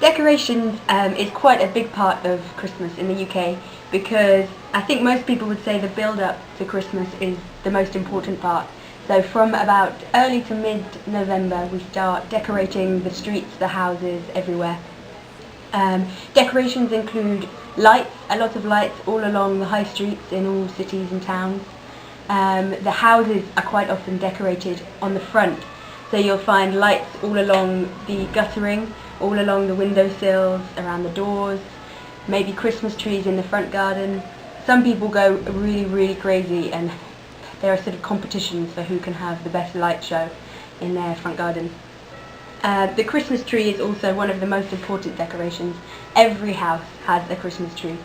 Decoration is quite a big part of Christmas in the UK because I think most people would say the build-up to Christmas is the most important part. So from about early to mid-November we start decorating the streets, the houses, everywhere. Decorations include lights, a lot of lights all along the high streets in all cities and towns. The houses are quite often decorated on the front, so you'll find lights all along the guttering, all along the windowsills, around the doors, maybe Christmas trees in the front garden. Some people go really crazy and there are sort of competitions for who can have the best light show in their front garden. The Christmas tree is also one of the most important decorations. Every house has a Christmas tree.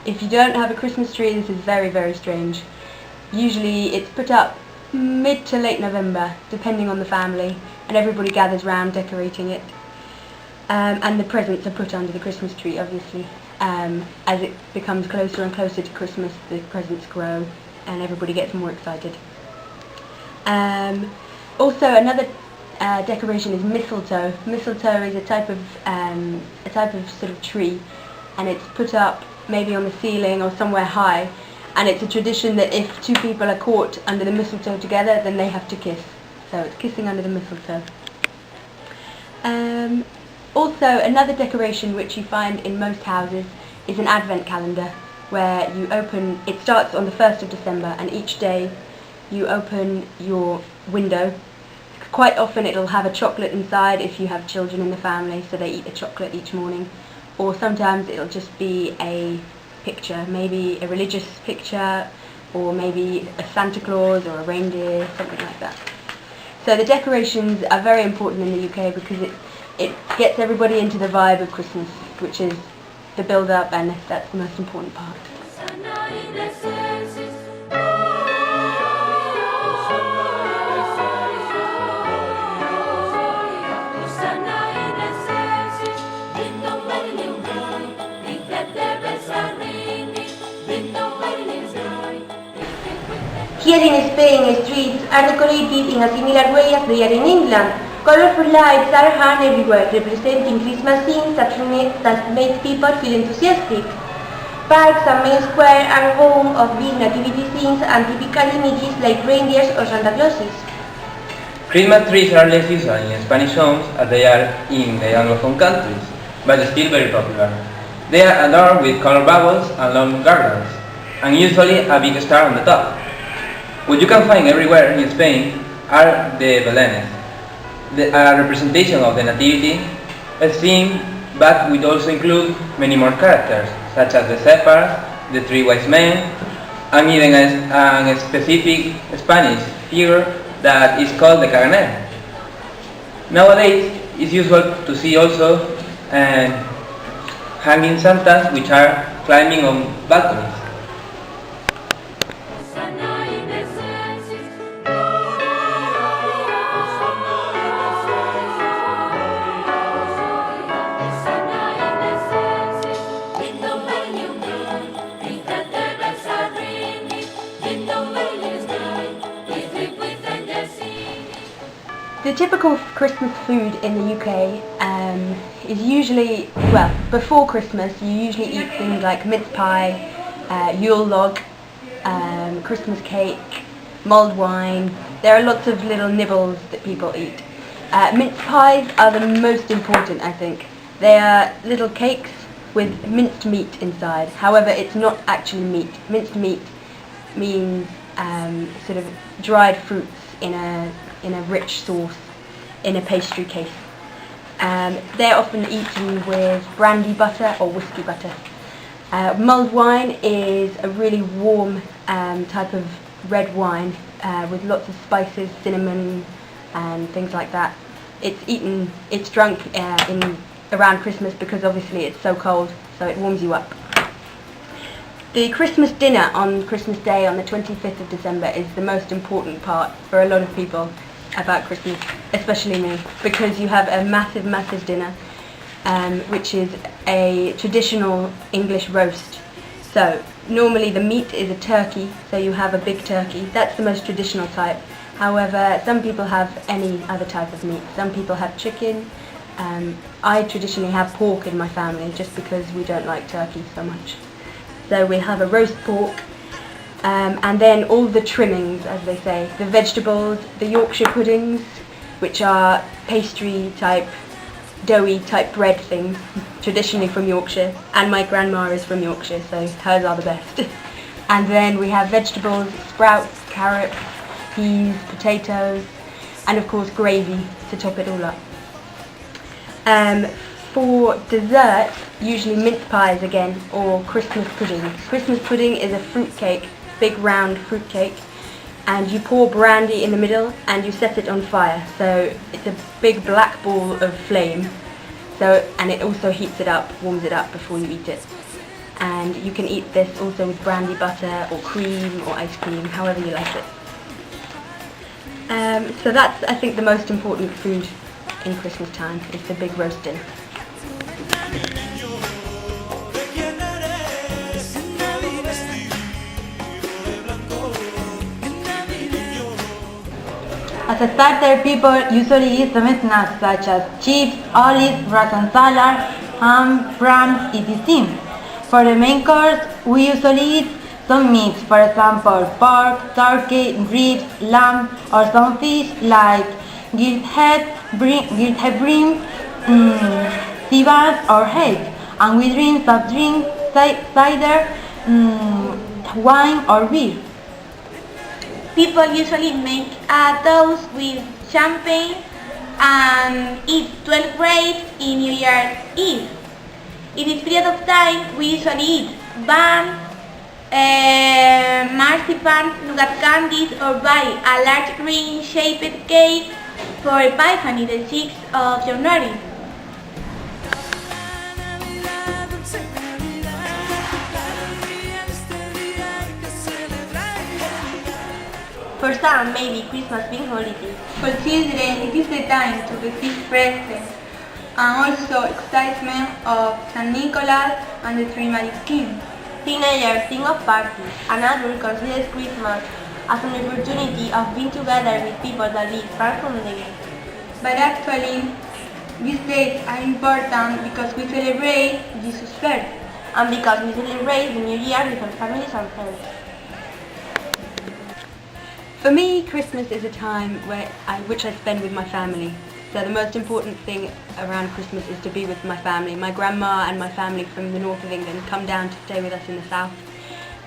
If you don't have a Christmas tree, this is very strange. Usually it's put up mid to late November, depending on the family, and everybody gathers round decorating it. And the presents are put under the Christmas tree, obviously. As it becomes closer and closer to Christmas, the presents grow and everybody gets more excited. Also, another decoration is mistletoe. Mistletoe is a type of sort of tree, and it's put up maybe on the ceiling or somewhere high. And it's a tradition that if two people are caught under the mistletoe together, then they have to kiss. So it's kissing under the mistletoe. Also, another decoration which you find in most houses is an advent calendar, where you open, it starts on the 1st of December, and each day you open your window. Quite often it'll have a chocolate inside if you have children in the family, so they eat a chocolate each morning. Or sometimes it'll just be a picture, maybe a religious picture, or maybe a Santa Claus or a reindeer, something like that. So the decorations are very important in the UK because it gets everybody into the vibe of Christmas, which is the build-up, and that's the most important part. Here in Spain, streets are decorated in a similar way as they are in England. Colorful lights are hung everywhere, representing Christmas scenes that make people feel enthusiastic. Parks and main square are home of big nativity scenes and typical images like reindeers or Santa Clauses. Christmas trees are less usual in Spanish homes as they are in the Anglophone countries, but still very popular. They are adorned with color bubbles and long garlands, and usually a big star on the top. What you can find everywhere in Spain are the Belenes, a representation of the Nativity, a theme, but would also include many more characters, such as the shepherds, the three wise men, and even a specific Spanish figure that is called the Caganer. Nowadays, it's usual to see also hanging Santas, which are climbing on balconies. The typical Christmas food in the UK is usually, well, before Christmas you usually eat things like mince pie, Yule log, Christmas cake, mulled wine. There are lots of little nibbles that people eat. Mince pies are the most important, I think. They are little cakes with minced meat inside. However, it's not actually meat. Minced meat means sort of dried fruits in a rich sauce in a pastry case. They're often eaten with brandy butter or whiskey butter. Mulled wine is a really warm type of red wine with lots of spices, cinnamon and things like that. It's drunk around Christmas because obviously it's so cold, so it warms you up. The Christmas dinner on Christmas Day on the 25th of December is the most important part for a lot of people. about Christmas, especially me, because you have a massive, massive dinner, which is a traditional English roast. So normally the meat is a turkey, so you have a big turkey. That's the most traditional type. However, some people have any other type of meat. Some people have chicken. I traditionally have pork in my family just because we don't like turkey so much. So we have a roast pork, and then all the trimmings, as they say, the vegetables, the Yorkshire puddings, which are pastry type, doughy type bread things, traditionally from Yorkshire, and my grandma is from Yorkshire, so hers are the best. And then we have vegetables, sprouts, carrots, peas, potatoes, and of course gravy to top it all up. For dessert, usually mince pies again, or Christmas pudding. Christmas pudding is a fruit cake, big round fruit cake, and you pour brandy in the middle and you set it on fire. So it's a big black ball of flame. And it also heats it up, warms it up before you eat it. And you can eat this also with brandy butter or cream or ice cream, however you like it. So that's, I think, the most important food in Christmas time, is the big roast dinner. As a starter, people usually eat some snacks such as chips, olives, frozen salad, ham, prawns, etc. For the main course, we usually eat some meats, for example, pork, turkey, ribs, lamb, or some fish like grilled head, bream, sea bass, or hake. And we drink soft drinks, cider, wine, or beer. People usually make a toast with champagne and eat 12 grapes in New Year's Eve. In this period of time, we usually eat buns, marzipan, nougat candies, or buy a large green-shaped cake for Epiphany, the 6th of January. For some, maybe Christmas being holiday. For children, it is the time to receive presents and also excitement of St. Nicholas and the Three Magic Kings. Teenagers think of parties, and adults consider Christmas as an opportunity of being together with people that live far from them. But actually, these days are important because we celebrate Jesus' birth. And because we celebrate the New Year with our families and friends. For me, Christmas is a time which I spend with my family. So the most important thing around Christmas is to be with my family. My grandma and my family from the north of England come down to stay with us in the south,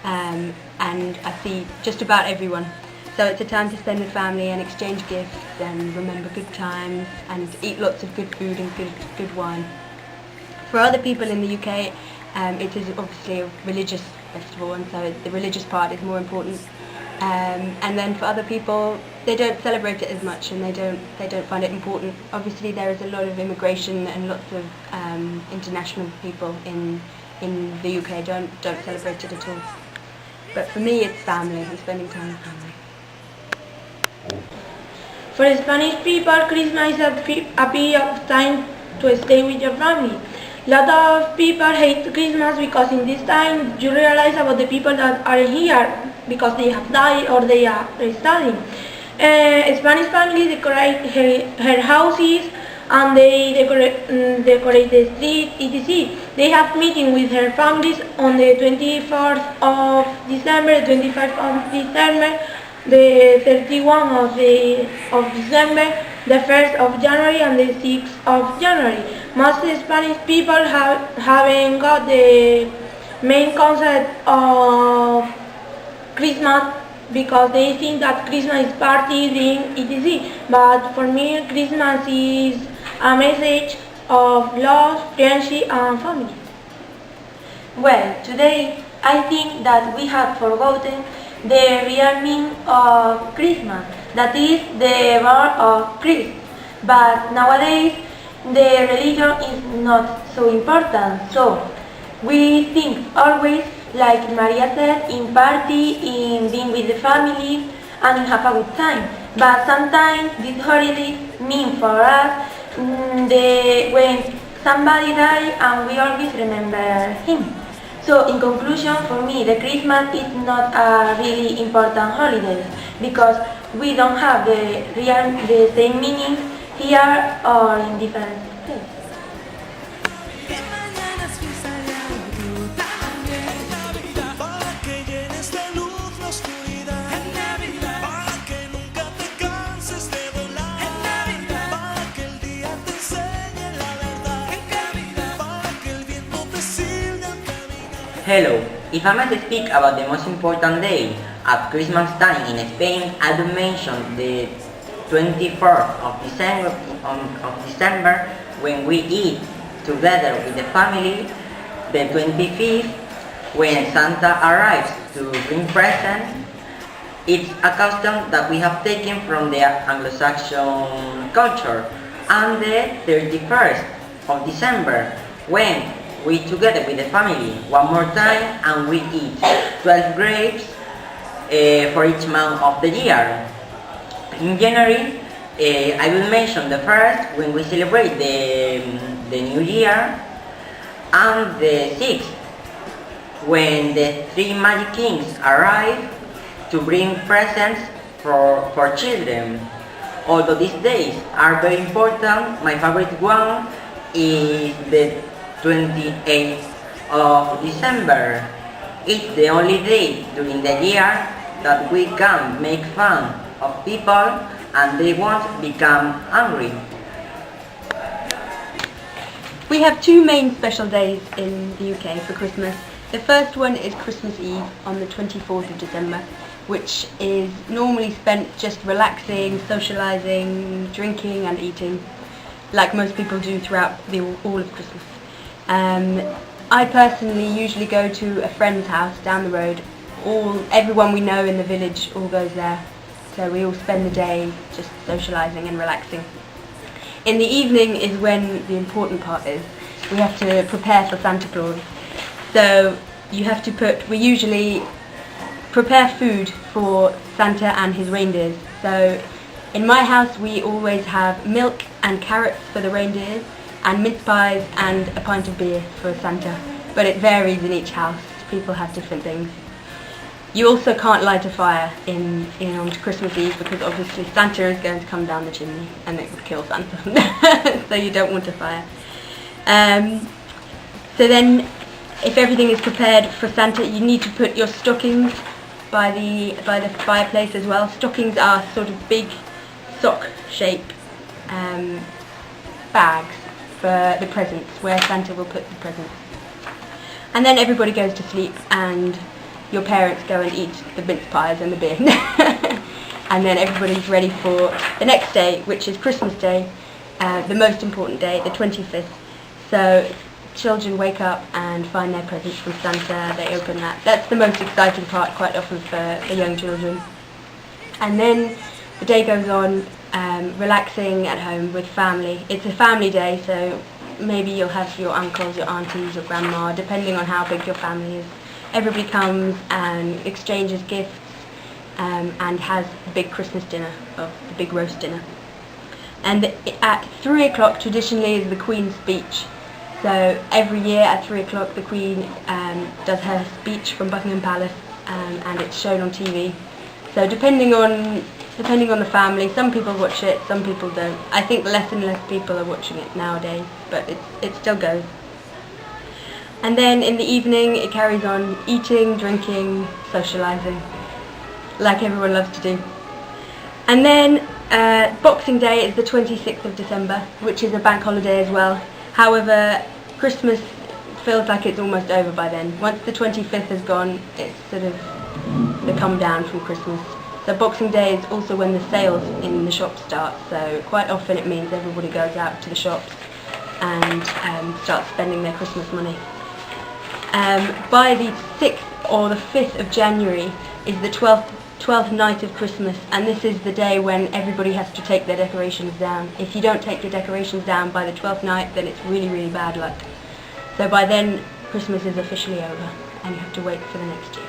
and I see just about everyone. So it's a time to spend with family and exchange gifts and remember good times and eat lots of good food and good wine. For other people in the UK, it is obviously a religious festival, and so the religious part is more important. And then for other people, they don't celebrate it as much, and they don't find it important. Obviously, there is a lot of immigration and lots of international people in the UK don't celebrate it at all. But for me, it's family and spending time with family. For Spanish people, Christmas is a period of time to stay with your family. A lot of people hate Christmas because in this time you realize about the people that are here because they have died or they are studying. Spanish families decorate her houses and they decorate the street, etc. They have meeting with her families on the 24th of December, the 25th of December, the 31st of December, the 1st of January, and the 6th of January. Most Spanish people haven't got the main concept of Christmas because they think that Christmas is party, drink, etc. But for me, Christmas is a message of love, friendship, and family. Well, today I think that we have forgotten the real meaning of Christmas, that is the birth of Christ. But nowadays the religion is not so important, so we think always, like Maria said, in party, in being with the family, and have a good time. But sometimes these holidays mean for us when somebody died and we always remember him. So in conclusion, for me, the Christmas is not a really important holiday because we don't have the same meaning here or in different states. Hello, if I might speak about the most important day at Christmas time in Spain, I would mention the 24th of December when we eat together with the family, the 25th when Santa arrives to bring presents. It's a custom that we have taken from the Anglo-Saxon culture, and the 31st of December when we together with the family one more time and we eat 12 grapes for each month of the year. In January, I will mention the first when we celebrate the New Year, and the 6th when the three Magic Kings arrive to bring presents for children. Although these days are very important, my favorite one is the 28th of December. It's the only day during the year that we can make fun of people and they won't become angry. We have two main special days in the UK for Christmas. The first one is Christmas Eve on the 24th of December, which is normally spent just relaxing, socialising, drinking and eating, like most people do throughout all of Christmas. I personally usually go to a friend's house down the road. Everyone we know in the village all goes there, so we all spend the day just socialising and relaxing. In the evening is when the important part is. We have to prepare for Santa Claus. So we usually prepare food for Santa and his reindeers. So in my house we always have milk and carrots for the reindeers, and mince pies and a pint of beer for Santa, but it varies in each house. People have different things. You also can't light a fire on Christmas Eve because obviously Santa is going to come down the chimney and it would kill Santa, so you don't want a fire. So then, if everything is prepared for Santa, you need to put your stockings by the fireplace as well. Stockings are sort of big sock-shaped bags for the presents, where Santa will put the presents. And then everybody goes to sleep and your parents go and eat the mince pies and the beer. And then everybody's ready for the next day, which is Christmas Day, the most important day, the 25th. So children wake up and find their presents from Santa, they open that. That's the most exciting part quite often for the young children. And then the day goes on, relaxing at home with family. It's a family day, so maybe you'll have your uncles, your aunties, your grandma, depending on how big your family is. Everybody comes and exchanges gifts and has a big Christmas dinner, the big roast dinner. And at 3 o'clock traditionally is the Queen's speech. So every year at 3 o'clock the Queen does her speech from Buckingham Palace, and it's shown on TV. So depending on the family, some people watch it, some people don't. I think less and less people are watching it nowadays, but it still goes. And then in the evening it carries on eating, drinking, socialising, like everyone loves to do. And then Boxing Day is the 26th of December, which is a bank holiday as well. However, Christmas feels like it's almost over by then. Once the 25th has gone, it's sort of the come down from Christmas. So Boxing Day is also when the sales in the shops start, so quite often it means everybody goes out to the shops and starts spending their Christmas money. By the 6th or the 5th of January is the 12th night of Christmas, and this is the day when everybody has to take their decorations down. If you don't take your decorations down by the 12th night, then it's really, really bad luck. So by then Christmas is officially over and you have to wait for the next year.